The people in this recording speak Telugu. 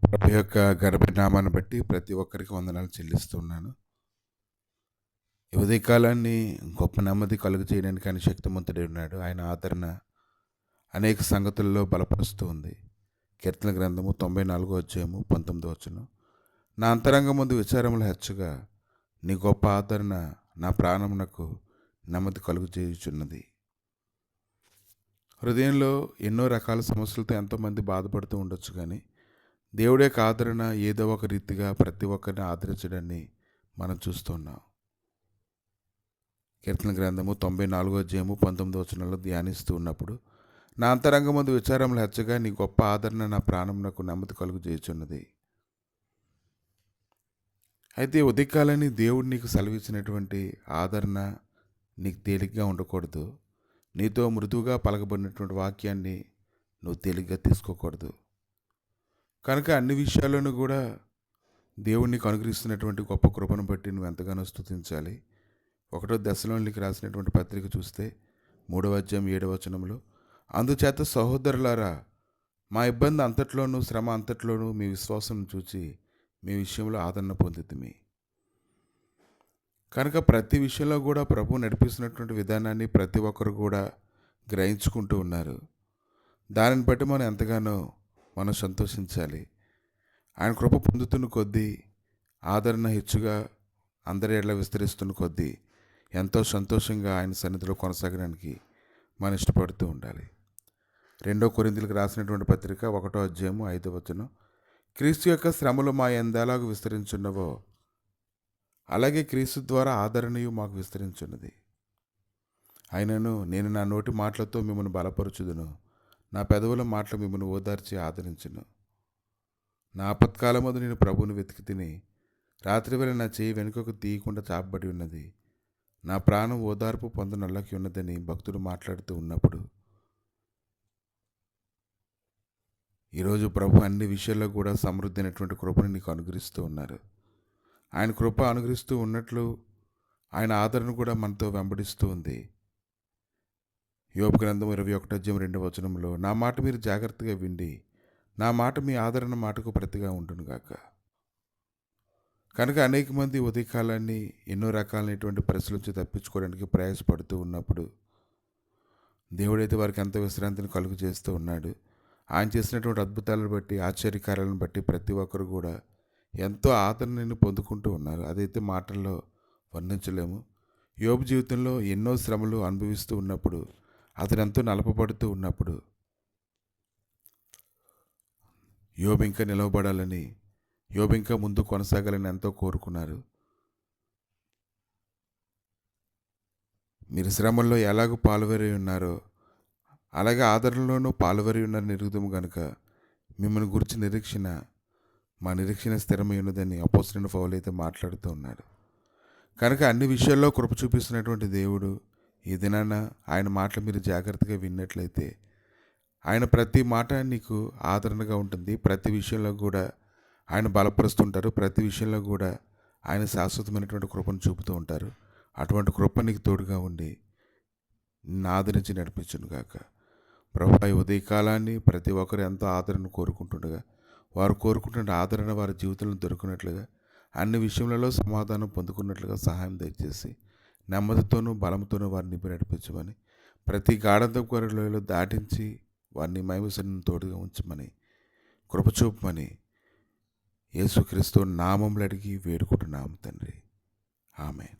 ప్రభు యొక్క ఘనమైన నామాన్ని బట్టి ప్రతి ఒక్కరికి వందనాలు చెల్లిస్తున్నాను. ఈ ఉదయకాలాన్ని గొప్ప నెమ్మది కలుగు చేయడానికి ఆయన శక్తిమంతుడై ఉన్నాడు. ఆయన ఆదరణ అనేక సంగతుల్లో బలపరుస్తూ ఉంది. కీర్తన గ్రంథము 94 అధ్యాయము 19 వచనం. నా అంతరంగం ముందు విచారములు హెచ్చగా నీ గొప్ప ఆదరణ నా ప్రాణమునకు నెమ్మది కలుగు చేయుచున్నది. హృదయంలో ఎన్నో రకాల సమస్యలతో ఎంతోమంది బాధపడుతూ ఉండొచ్చు, కానీ దేవుడి యొక్క ఆదరణ ఏదో ఒక రీతిగా ప్రతి ఒక్కరిని ఆదరించడాన్ని మనం చూస్తున్నాం. కీర్తన గ్రంథము 94 అధ్యాయము 19 వచనంలో ధ్యానిస్తూ ఉన్నప్పుడు, నా అంతరంగమందు విచారములు హెచ్చగా నీ గొప్ప ఆదరణ నా ప్రాణమునకు నెమ్మది కలుగు చేయుచున్నది. అయితే ఉదయకాలని దేవుడు నీకు సెలవిచ్చినటువంటి ఆదరణ నీకు తేలిగ్గా ఉండకూడదు. నీతో మృదువుగా పలకబడినటువంటి వాక్యాన్ని నువ్వు తేలిగ్గా తీసుకోకూడదు. కనుక అన్ని విషయాల్లోనూ కూడా దేవుడిని అనుగ్రహిస్తున్నటువంటి గొప్ప కృపను బట్టి నువ్వు ఎంతగానో స్తుతించాలి. 1 దశలోనికి రాసినటువంటి పత్రిక చూస్తే 3వ అధ్యాయం 7వ వచనంలో, అందుచేత సహోదరులారా, మా ఇబ్బంది అంతట్లోనూ శ్రమ అంతట్లోనూ మీ విశ్వాసం చూచి మీ విషయంలో ఆదరణ పొందితిమి. కనుక ప్రతి విషయంలో కూడా ప్రభు నడిపిస్తున్నటువంటి విధానాన్ని ప్రతి ఒక్కరు కూడా గ్రహించుకుంటూ ఉన్నారు. దానిని బట్టి మనం ఎంతగానో మనం సంతోషించాలి. ఆయన కృప పొందుతున్న కొద్దీ, ఆదరణ హెచ్చుగా అందరి ఎడల విస్తరిస్తున్న కొద్దీ ఎంతో సంతోషంగా ఆయన సన్నిధిలో కొనసాగడానికి మనం ఇష్టపడుతూ ఉండాలి. 2 కొరింథీయులకు రాసినటువంటి పత్రిక 1వ అధ్యాయము 5వ వచనం, క్రీస్తు యొక్క శ్రమలు మా ఎందెలాగూ విస్తరించున్నవో అలాగే క్రీస్తు ద్వారా ఆదరణయు మాకు విస్తరించున్నది. అయినను నేను నా నోటి మాటలతో మిమ్మల్ని బలపరచుదును, నా పెదవుల మాటలు మిమ్మల్ని ఓదార్చి ఆదరించును. నా ఆపత్కాలమందు నేను ప్రభువుని వెతికి తిని రాత్రివేళ నా చేయి వెనుకకు తీయకుండా చాపబడి ఉన్నది. నా ప్రాణం ఓదార్పు పొందనల్లకి ఉన్నదని భక్తుడు మాట్లాడుతూ ఉన్నప్పుడు, ఈరోజు ప్రభు అన్ని విషయాల్లో కూడా సమృద్ధి అయినటువంటి కృపను నీకు అనుగ్రహిస్తూ ఉన్నారు. ఆయన కృప అనుగ్రహిస్తూ ఉన్నట్లు ఆయన ఆదరణ కూడా మనతో వెంబడిస్తూ ఉంది. యోబు గ్రంథం 21 అధ్యాయం 2వ వచనంలో, నా మాట మీరు జాగ్రత్తగా విండి, నా మాట మీ ఆదరణ మాటకు ప్రతిగా ఉండునుగాక. కనుక అనేక మంది ఉదయకాలాన్ని ఎన్నో రకాలైనటువంటి పరిస్థితుల నుంచి తప్పించుకోవడానికి ప్రయాసపడుతూ ఉన్నప్పుడు, దేవుడైతే వారికి ఎంతో విశ్రాంతిని కలుగు చేస్తూ ఉన్నాడు. ఆయన చేసినటువంటి అద్భుతాలను బట్టి, ఆశ్చర్యకారాలను బట్టి ప్రతి ఒక్కరు కూడా ఎంతో ఆదరణని పొందుకుంటూ ఉన్నారు. అదైతే మాటల్లో వర్ణించలేము. యోబు జీవితంలో ఎన్నో శ్రమలు అనుభవిస్తూ ఉన్నప్పుడు, అతను ఎంతో నలపబడుతూ ఉన్నప్పుడు, యోబు ఇంకా నిలవబడాలని, యోబు ఇంకా ముందు కొనసాగాలని ఎంతో కోరుకున్నారు. మీరు శ్రమల్లో ఎలాగూ పాలువరి ఉన్నారో అలాగే ఆదరణలోనూ పాలువరి ఉన్నారని ఎరుగుదాము గనుక మిమ్మల్ని గురించి నిరీక్షణ, మా నిరీక్షణ స్థిరమై ఉన్నదని అపోస్తలుడైన పౌలు అయితే మాట్లాడుతూ ఉన్నాడు. కనుక అన్ని విషయాల్లో కృప చూపిస్తున్నటువంటి దేవుడు ఈ దినాన ఆయన మాటలు మీరు జాగ్రత్తగా విన్నట్లయితే ఆయన ప్రతి మాట నీకు ఆదరణగా ఉంటుంది. ప్రతి విషయంలో కూడా ఆయన బలపరుస్తుంటారు. ప్రతి విషయంలో కూడా ఆయన శాశ్వతమైనటువంటి కృపను చూపుతూ ఉంటారు. అటువంటి కృప నీకు తోడుగా ఉండి నిన్ను ఆదరించి నడిపించును గాక. ప్రభు ఈ ఉదయకాలాన్ని ప్రతి ఒక్కరు ఎంతో ఆదరణ కోరుకుంటుండగా, వారు కోరుకుంటున్న ఆదరణ వారి జీవితంలో దొరికినట్లుగా, అన్ని విషయములలో సమాధానం పొందుకున్నట్లుగా సహాయం దయచేసి నెమ్మదితోనూ బలంతోనూ వారిని నింపి నడిపించమని, ప్రతి గాఢంతపు గొర్రెలలో దాటించి వారిని మహిమసన్ని తోడుగా ఉంచమని, కృప చూపమని యేసుక్రీస్తు నామములో అడిగి వేడుకుంటున్నాము తండ్రి. ఆమేన్.